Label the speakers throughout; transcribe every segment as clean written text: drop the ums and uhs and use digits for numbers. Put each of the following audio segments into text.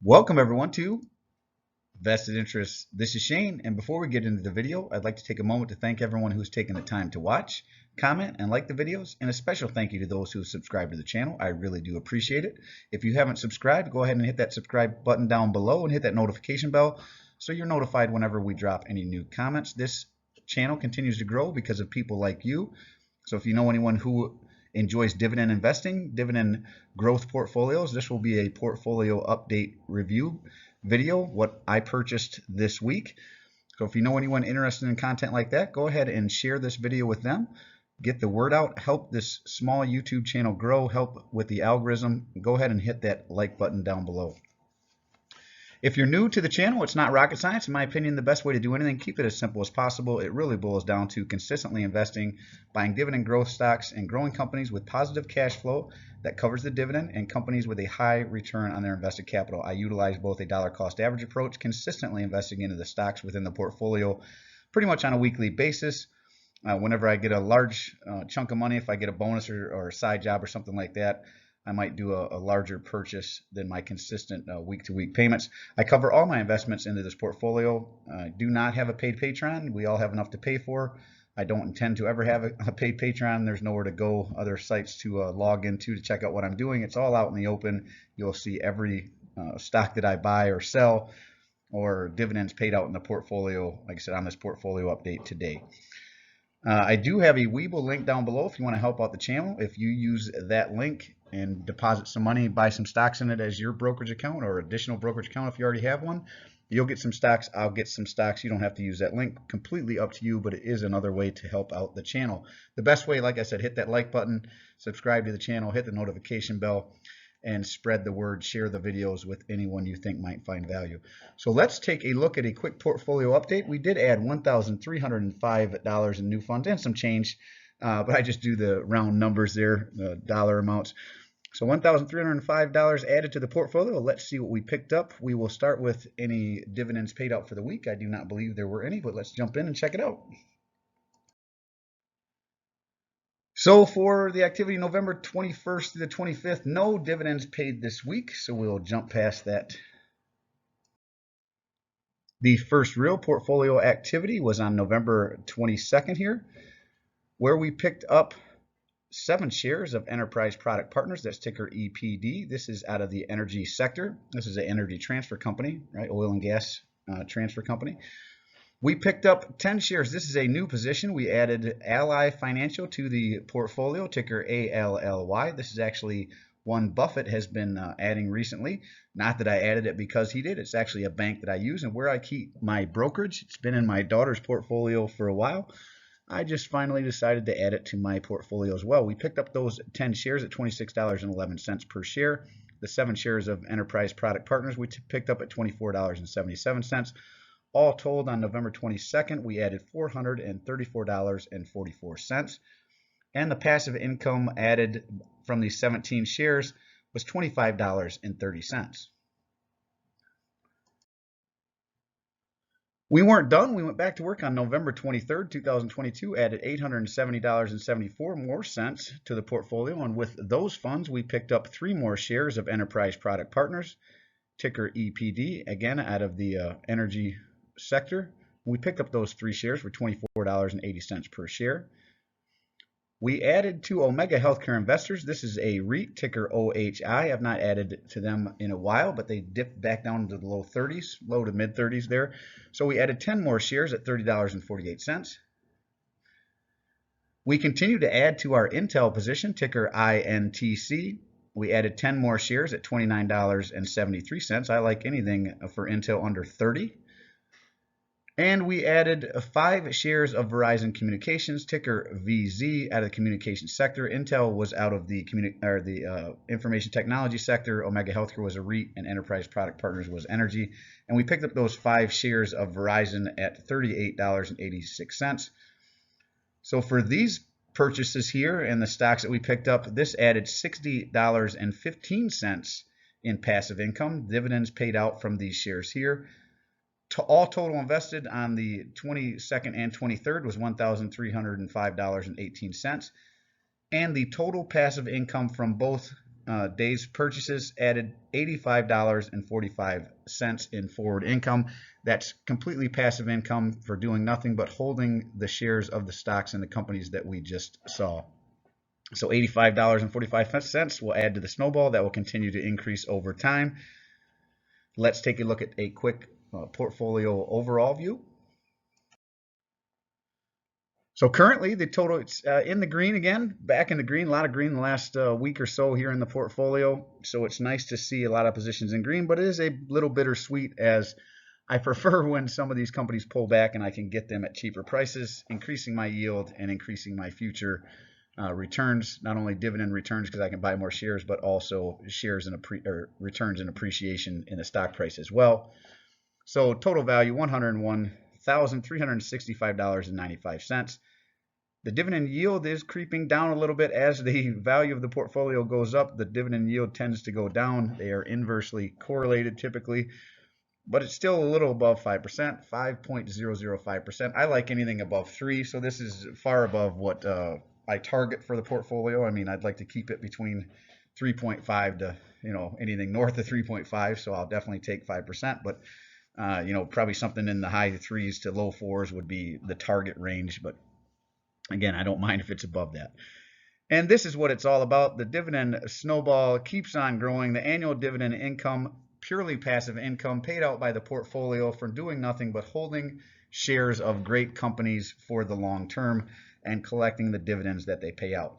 Speaker 1: Welcome everyone to Vested Interests. This is Shane, and before we get into the video, I'd like to take a moment to thank everyone who's taken the time to watch, comment, and like the videos, and a special thank you to those who have subscribed to the channel. I really do appreciate it. If you haven't subscribed, go ahead and hit that subscribe button down below and hit that notification bell so you're notified whenever we drop any new comments. This channel continues to grow because of people like you. So if you know anyone who enjoys dividend investing, dividend growth portfolios, this will be a portfolio update review video, what I purchased this week. So if you know anyone interested in content like that, go ahead and share this video with them. Get the word out, help this small YouTube channel grow, help with the algorithm. Go ahead and hit that like button down below. If you're new to the channel, it's not rocket science. In my opinion, the best way to do anything, keep it as simple as possible. It really boils down to consistently investing, buying dividend growth stocks, and growing companies with positive cash flow that covers the dividend and companies with a high return on their invested capital. I utilize both a dollar cost average approach, consistently investing into the stocks within the portfolio pretty much on a weekly basis. Whenever I get a large chunk of money, if I get a bonus or a side job or something like that, I might do a larger purchase than my consistent week-to-week payments. I cover all my investments into this portfolio. I do not have a paid Patreon. We all have enough to pay for. I don't intend to ever have a paid Patreon. There's nowhere to go, other sites to log into to check out what I'm doing. It's all out in the open. You'll see every stock that I buy or sell or dividends paid out in the portfolio, like I said, on this portfolio update today. I do have a Webull link down below if you want to help out the channel. If you use that link and deposit some money, buy some stocks in it as your brokerage account or additional brokerage account if you already have one, you'll get some stocks, I'll get some stocks. You don't have to use that link. Completely up to you, but it is another way to help out the channel. The best way, like I said, hit that like button, subscribe to the channel, hit the notification bell, and spread the word. Share the videos with anyone you think might find value. So let's take a look at a quick portfolio update. We did add $1,305 in new funds and some change, but I just do the round numbers there, the dollar amounts. So $1,305 added to the portfolio. Let's see what we picked up. We will start with any dividends paid out for the week. I do not believe there were any, but let's jump in and check it out. So for the activity November 21st to the 25th, no dividends paid this week, so we'll jump past that. The first real portfolio activity was on November 22nd here, where we picked up 7 shares of Enterprise Product Partners. That's ticker EPD. This is out of the energy sector. This is an energy transfer company, right? Oil and gas transfer company. We picked up 10 shares. This is a new position. We added Ally Financial to the portfolio, ticker ALLY. This is actually one Buffett has been adding recently. Not that I added it because he did. It's actually a bank that I use and where I keep my brokerage. It's been in my daughter's portfolio for a while. I just finally decided to add it to my portfolio as well. We picked up those 10 shares at $26.11 per share. The 7 shares of Enterprise Product Partners we picked up at $24.77. All told, on November 22nd, we added $434.44. And the passive income added from these 17 shares was $25.30. We weren't done. We went back to work on November 23rd, 2022, added $870.74 more cents to the portfolio. And with those funds, we picked up 3 more shares of Enterprise Product Partners, ticker EPD, again, out of the energy sector. We picked up those 3 shares for $24.80 per share. We added to Omega Healthcare Investors. This is a REIT, ticker OHI. I've not added to them in a while, but they dipped back down into the low 30s, low to mid 30s there. So we added 10 more shares at $30.48. We continue to add to our Intel position, ticker INTC. We added 10 more shares at $29.73. I like anything for Intel under 30. And we added 5 shares of Verizon Communications, ticker VZ, out of the communications sector. Intel was out of the information technology sector. Omega Healthcare was a REIT, and Enterprise Product Partners was energy. And we picked up those 5 shares of Verizon at $38.86. So for these purchases here and the stocks that we picked up, this added $60.15 in passive income. Dividends paid out from these shares here. All total invested on the 22nd and 23rd was $1,305.18. And the total passive income from both days purchases added $85.45 in forward income. That's completely passive income for doing nothing but holding the shares of the stocks in the companies that we just saw. So $85.45 will add to the snowball that will continue to increase over time. Let's take a look at a quick portfolio overall view. So currently the total, it's in the green again, back in the green, a lot of green the last week or so here in the portfolio. So it's nice to see a lot of positions in green, but it is a little bittersweet as I prefer when some of these companies pull back and I can get them at cheaper prices, increasing my yield and increasing my future returns, not only dividend returns because I can buy more shares, but also shares and returns and appreciation in the stock price as well. So total value $101,365.95. The dividend yield is creeping down a little bit as the value of the portfolio goes up. The dividend yield tends to go down. They are inversely correlated typically, but it's still a little above 5%, 5.005%. I like anything above 3, so this is far above what I target for the portfolio. I mean, I'd like to keep it between 3.5 to, anything north of 3.5, so I'll definitely take 5%, but probably something in the high 3s to low 4s would be the target range, but again, I don't mind if it's above that. And this is what it's all about. The dividend snowball keeps on growing. The annual dividend income, purely passive income paid out by the portfolio for doing nothing but holding shares of great companies for the long term and collecting the dividends that they pay out.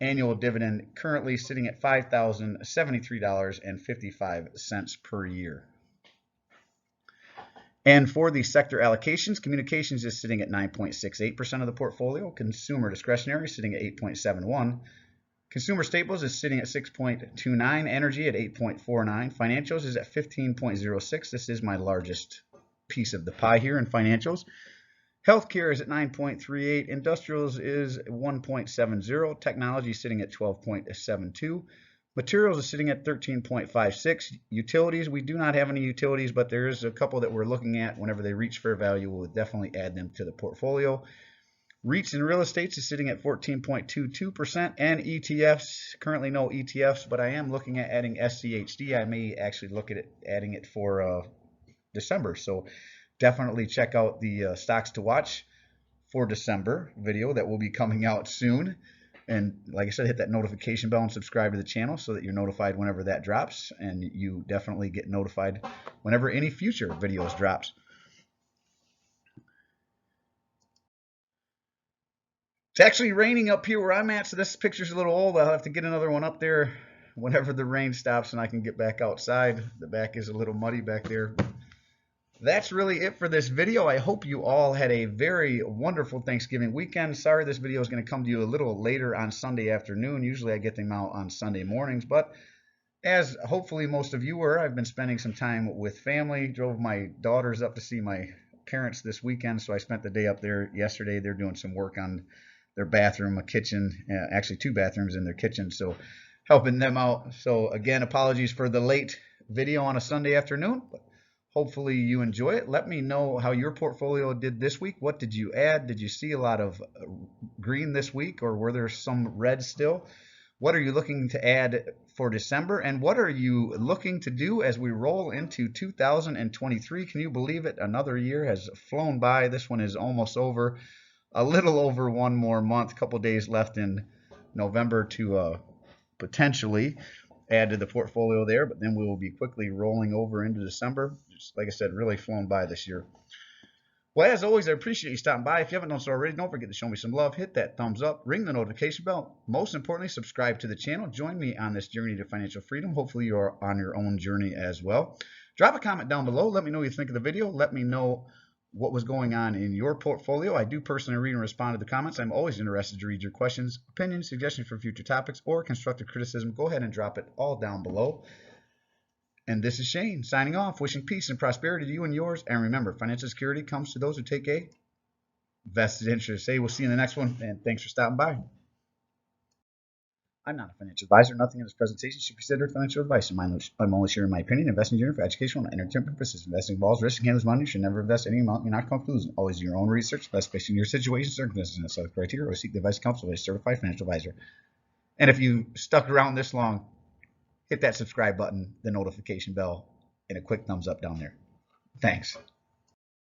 Speaker 1: Annual dividend currently sitting at $5,073.55 per year. And for the sector allocations, communications is sitting at 9.68% of the portfolio. Consumer discretionary is sitting at 8.71%. Consumer staples is sitting at 6.29%. Energy at 8.49%. Financials is at 15.06%. This is my largest piece of the pie here in financials. Healthcare is at 9.38%. Industrials is 1.70%. Technology is sitting at 12.72%. Materials is sitting at 13.56. Utilities, we do not have any utilities, but there is a couple that we're looking at. Whenever they reach fair value, we'll definitely add them to the portfolio. REITs and real estate is sitting at 14.22%, and ETFs, currently no ETFs, but I am looking at adding SCHD. I may actually look at adding it for December. So definitely check out the stocks to watch for December video that will be coming out soon. And like I said, hit that notification bell and subscribe to the channel so that you're notified whenever that drops, and you definitely get notified whenever any future videos drops. It's actually raining up here where I'm at, so this picture's a little old. I'll have to get another one up there whenever the rain stops and I can get back outside. The back is a little muddy back there. That's really it for this video. I hope you all had a very wonderful Thanksgiving weekend. Sorry this video is going to come to you a little later on Sunday afternoon. Usually I get them out on Sunday mornings, but as hopefully most of you were, I've been spending some time with family. Drove my daughters up to see my parents this weekend, so I spent the day up there yesterday. They're doing some work on their bathroom, a kitchen, actually 2 bathrooms in their kitchen, so helping them out. So again, apologies for the late video on a Sunday afternoon, but hopefully you enjoy it. Let me know how your portfolio did this week. What did you add? Did you see a lot of green this week, or were there some red still? What are you looking to add for December? And what are you looking to do as we roll into 2023? Can you believe it? Another year has flown by. This one is almost over. A little over 1 more month, a couple days left in November to potentially add to the portfolio there, but then we will be quickly rolling over into December. Just like I said, really flown by this year. Well, as always, I appreciate you stopping by. If you haven't done so already, don't forget to show me some love. Hit that thumbs up, ring the notification bell. Most importantly, subscribe to the channel. Join me on this journey to financial freedom. Hopefully you are on your own journey as well. Drop a comment down below. Let me know what you think of the video. Let me know what was going on in your portfolio. I do personally read and respond to the comments. I'm always interested to read your questions, opinions, suggestions for future topics, or constructive criticism. Go ahead and drop it all down below. And this is Shane signing off, wishing peace and prosperity to you and yours. And remember, financial security comes to those who take a vested interest. Hey, we'll see you in the next one, and thanks for stopping by. I'm not a financial advisor. Nothing in this presentation should be considered financial advice. I'm only sharing my opinion. Investing in for educational and entertainment purposes. Investing involves risk and handles money. You should never invest any amount you're not comfortable losing. Always do your own research, best based on your situation, circumstances, and such criteria, or seek the advice of counsel of a certified financial advisor. And if you stuck around this long, hit that subscribe button, the notification bell, and a quick thumbs up down there. Thanks.